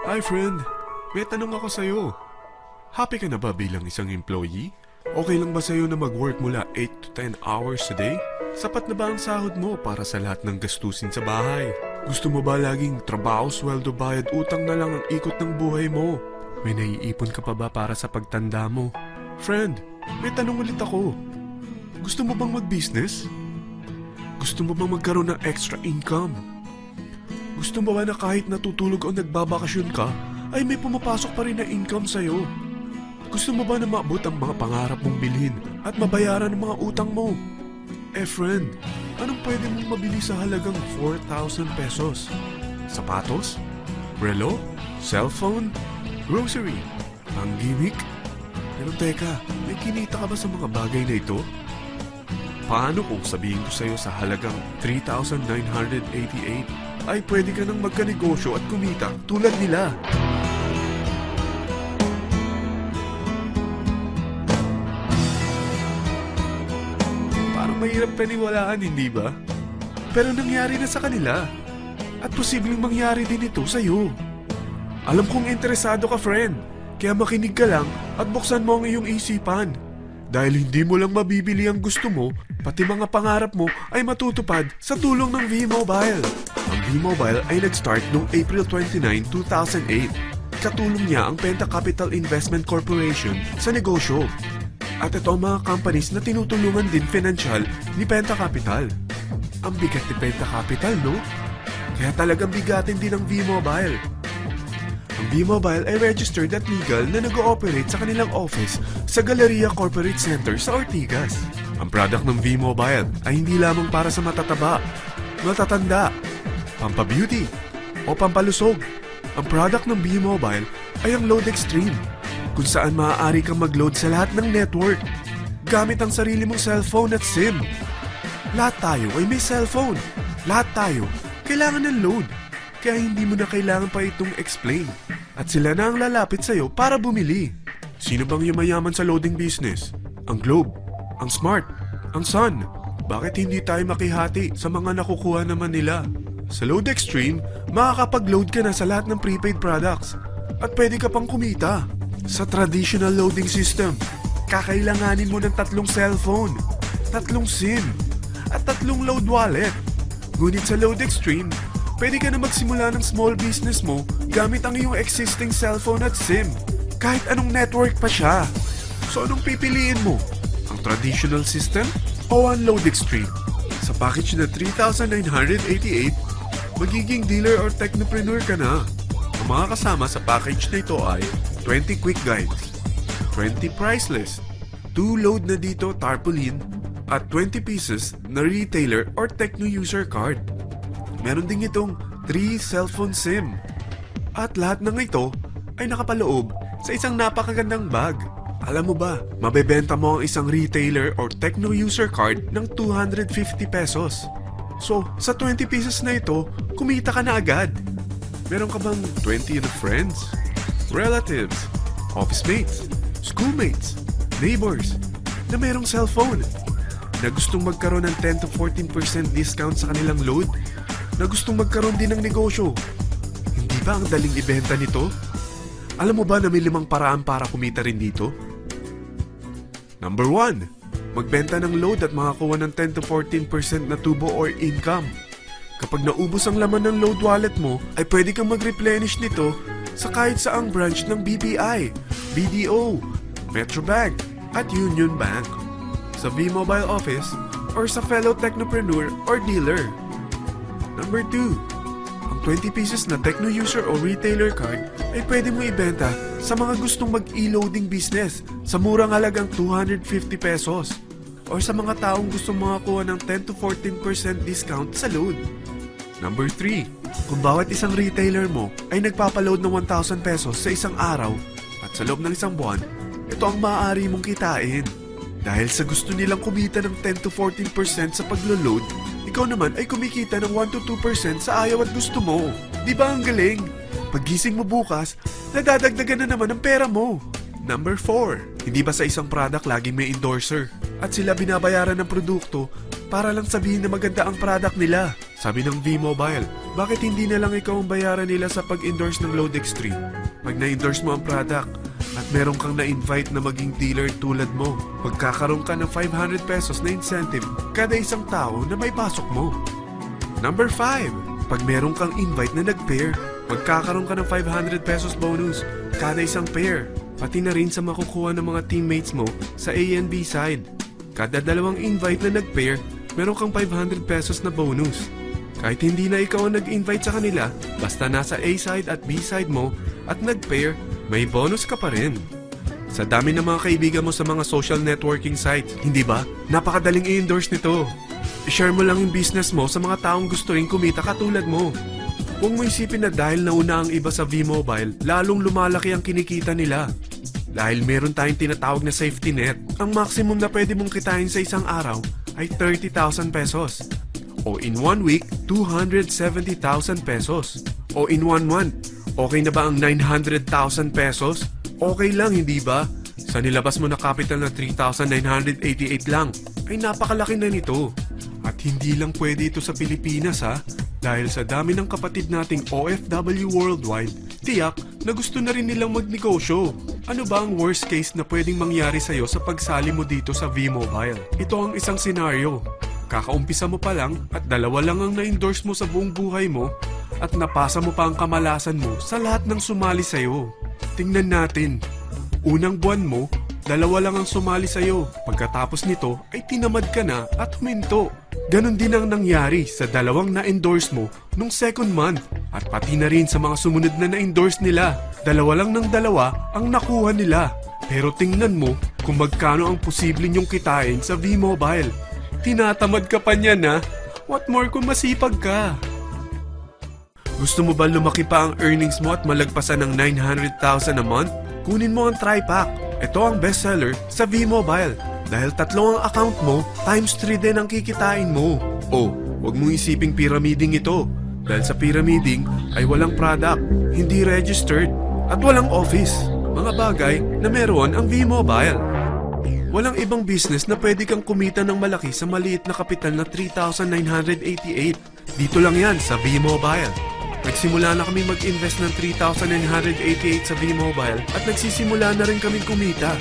Hi friend, may tanong ako sa'yo. Happy ka na ba bilang isang employee? Okay lang ba sa'yo na mag-work mula 8 to 10 hours a day? Sapat na ba ang sahod mo para sa lahat ng gastusin sa bahay? Gusto mo ba laging trabaho, sweldo, bayad, utang na lang ang ikot ng buhay mo? May naiipon ka pa ba para sa pagtanda mo? Friend, may tanong ulit ako. Gusto mo bang mag-business? Gusto mo bang magkaroon ng extra income? Gusto mo ba na kahit natutulog o nagbabakasyon ka, ay may pumapasok pa rin na income sa'yo? Gusto mo ba na maabot ang mga pangarap mong bilhin at mabayaran ang mga utang mo? Eh friend, anong pwede mong mabili sa halagang 4,000 pesos? Sapatos? Relo? Cellphone? Grocery? Ang gimmick? Pero teka, may kinita ka ba sa mga bagay na ito? Paano kung sabihin ko sa'yo sa halagang 3,988 ay pwede ka nang magkanegosyo at kumita tulad nila? Parang mahirap paniwalaan, hindi ba? Pero nangyari na sa kanila. At posibleng mangyari din ito sa'yo. Alam kong interesado ka, friend. Kaya makinig ka lang at buksan mo ang iyong isipan. Dahil hindi mo lang mabibili ang gusto mo, pati mga pangarap mo ay matutupad sa tulong ng V-Mobile. Ang V-Mobile ay nag-start noong April 29, 2008. Katulong niya ang Penta Capital Investment Corporation sa negosyo. At ito ang mga companies na tinutulungan din financial ni Penta Capital. Ang bigat ni Penta Capital, no? Kaya talagang bigatin din ang V-Mobile. Ang V-Mobile ay registered at legal na nag-ooperate sa kanilang office sa Galleria Corporate Center sa Ortigas. Ang product ng V-Mobile ay hindi lamang para sa matataba, matatanda, pampabeauty, o pampalusog. Ang product ng V-Mobile ay ang Load Extreme, kung saan maaari kang mag-load sa lahat ng network gamit ang sarili mong cellphone at SIM. Lahat tayo ay may cellphone. Lahat tayo kailangan ng load. Kaya hindi mo na kailangan pa itong explain. At sila na ang lalapit sa'yo para bumili. Sino bang yumayaman sa loading business? Ang Globe, ang Smart, ang Sun. Bakit hindi tayo makihati sa mga nakukuha naman nila? Sa Load Extreme, makakapag-load ka na sa lahat ng prepaid products. At pwede ka pang kumita. Sa traditional loading system, kakailanganin mo ng 3 cellphone, 3 SIM, at 3 load wallet. Ngunit sa Load Extreme, pwede ka na magsimula ng small business mo gamit ang iyong existing cellphone at SIM. Kahit anong network pa siya. So anong pipiliin mo? Ang traditional system o ang Load Extreme? Sa package na 3,988, magiging dealer or technopreneur ka na. Ang mga kasama sa package na ito ay 20 quick guides, 20 price list, 2 load na dito tarpaulin, at 20 pieces na retailer or techno user card. Meron din itong 3 cellphone SIM. At lahat ng ito ay nakapaloob sa isang napakagandang bag. Alam mo ba, mabebenta mo ang isang retailer or techno user card ng 250 pesos. So, sa 20 pieces na ito, kumita ka na agad. Meron ka bang 20 na friends, relatives, office mates, schoolmates, neighbors na merong cellphone, na gustong magkaroon ng 10 to 14% discount sa kanilang load, na gustong magkaroon din ng negosyo? Hindi ba ang daling ibenta nito? Alam mo ba na may 5 paraan para kumita rin dito? Number 1, magbenta ng load at makakuha ng 10 to 14% na tubo or income. Kapag naubos ang laman ng load wallet mo, ay pwede kang mag-replenish nito sa kahit saang branch ng BPI, BDO, Metrobank, at Union Bank, sa V-Mobile office, or sa fellow technopreneur or dealer. Number 2, ang 20 pieces na techno user o retailer card ay pwede mo ibenta sa mga gustong mag-e-loading business sa murang halagang 250 pesos, or sa mga taong gustong makakuha ng 10 to 14% discount sa load. Number 3, kung bawat isang retailer mo ay nagpapaload ng 1,000 pesos sa isang araw at sa loob ng isang buwan, ito ang maaari mong kitain. Dahil sa gusto nilang kumita ng 10 to 14% sa paglo-load, ikaw naman ay kumikita ng 1 to 2% sa ayaw at gusto mo. Di ba ang galing? Paggising mo bukas, nadadagdagan na naman ang pera mo. Number 4, hindi ba sa isang product laging may endorser? At sila binabayaran ng produkto para lang sabihin na maganda ang product nila. Sabi ng V-Mobile, bakit hindi na lang ikaw ang bayaran nila sa pag-endorse ng Load Extreme? Pag na-endorse mo ang product at meron kang na-invite na maging dealer tulad mo, magkakaroon ka ng 500 pesos na incentive kada isang tao na may pasok mo. Number 5. Pag meron kang invite na nag-pair, magkakaroon ka ng 500 pesos bonus kada isang pair, pati na rin sa makukuha ng mga teammates mo sa A and B side. Kada dalawang invite na nag-pair, meron kang 500 pesos na bonus. Kahit hindi na ikaw ang nag-invite sa kanila, basta nasa A side at B side mo at nag-pair, may bonus ka pa rin. Sa dami ng mga kaibigan mo sa mga social networking sites, hindi ba? Napakadaling i-endorse nito. I-share mo lang yung business mo sa mga taong gusto rin kumita katulad mo. Huwag mo isipin na dahil nauna ang iba sa V-Mobile, lalong lumalaki ang kinikita nila. Dahil meron tayong tinatawag na safety net, ang maximum na pwede mong kitain sa isang araw ay 30,000 pesos. O in 1 week, 270,000 pesos. O in 1 month, okay na ba ang 900,000 pesos? Okay lang, hindi ba? Sa nilabas mo na capital na 3,988 lang, ay napakalaki na nito. At hindi lang pwede ito sa Pilipinas ha, dahil sa dami ng kapatid nating OFW worldwide, tiyak na gusto na rin nilang magnegosyo. Ano ba ang worst case na pwedeng mangyari sa'yo sa pagsali mo dito sa V-Mobile? Ito ang isang senaryo. Kakaumpisa mo pa lang at 2 lang ang na-endorse mo sa buong buhay mo at napasa mo pa ang kamalasan mo sa lahat ng sumali sa'yo. Tingnan natin. Unang buwan mo, 2 lang ang sumali sa'yo. Pagkatapos nito ay tinamad ka na at huminto. Ganon din ang nangyari sa 2 na-endorse mo nung second month at pati na rin sa mga sumunod na na-endorse nila. 2 lang ng 2 ang nakuha nila. Pero tingnan mo kung magkano ang posible nyong kitain sa V-Mobile. Tinatamad ka pa niyan ha? What more kung masipag ka? Gusto mo ba lumaki pa ang earnings mo at malagpasan ng 900,000 a month? Kunin mo ang TriPack. Ito ang bestseller sa V-Mobile. Dahil 3 ang account mo, times 3 din ang kikitain mo. Oh, huwag mong isiping pyramiding ito. Dahil sa pyramiding ay walang product, hindi registered, at walang office. Mga bagay na meron ang V-Mobile. Walang ibang business na pwede kang kumita ng malaki sa maliit na kapital na 3,988. Dito lang yan sa V-Mobile. Nagsimula na kami mag-invest ng 3,988 sa V-Mobile at nagsisimula na rin kami kumita.